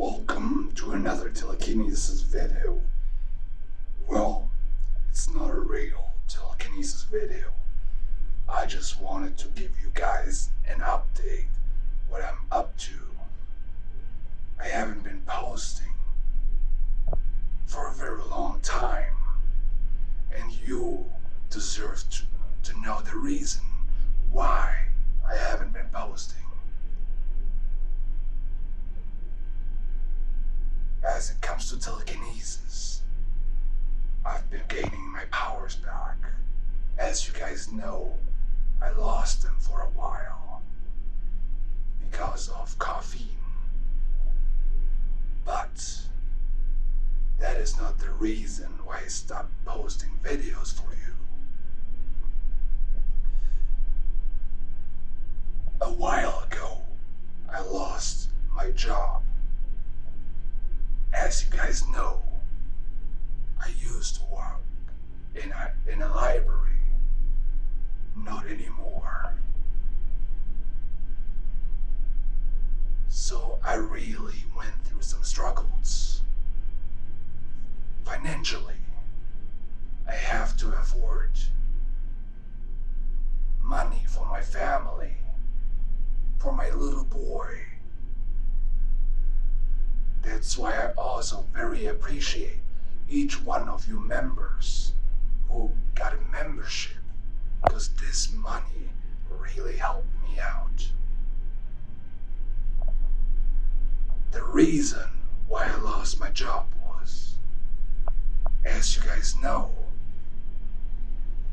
Welcome to another Telekinesis video. Well, it's not a real Telekinesis video. I just wanted to give you guys an update what I'm up to. I haven't been posting for a very long time, and you deserve to know the reason why I haven't been posting. As it comes to telekinesis, I've been gaining my powers back. As you guys know, I lost them for a while because of caffeine. But that is not the reason why I stopped posting videos for you. A while ago, I lost my job. As you guys know, I used to work in a library. Not anymore. So I really went through some struggles. Financially, I have to afford money for my family, for my little boy. That's why I also very appreciate each one of you members who got a membership, because this money really helped me out. The reason why I lost my job was, as you guys know,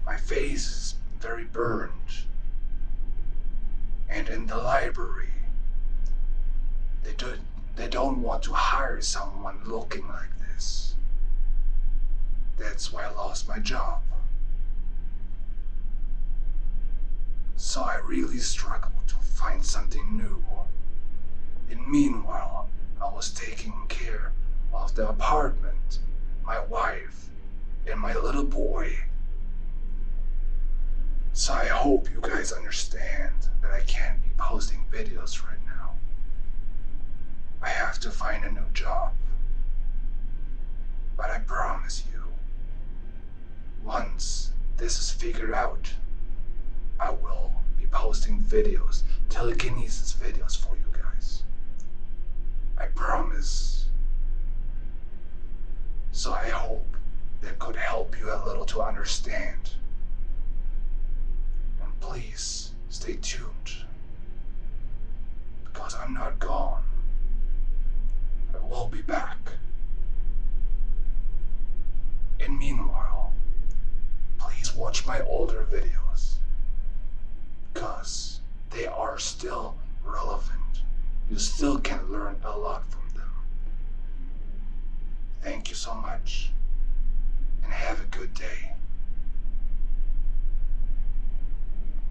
my face is very burned, and in the library they don't want to hire someone looking like this. That's why I lost my job. So I really struggled to find something new. And meanwhile, I was taking care of the apartment, my wife, and my little boy. So I hope you guys understand that I can't be posting videos right now. I have to find a new job. But I promise you, once this is figured out, I will be posting videos, telekinesis videos for you guys. I promise. So I hope that could help you a little to understand. And please stay tuned, because I'm not gone. I will be back. And meanwhile, please watch my older videos, because they are still relevant. You still can learn a lot from them. Thank you so much, and have a good day.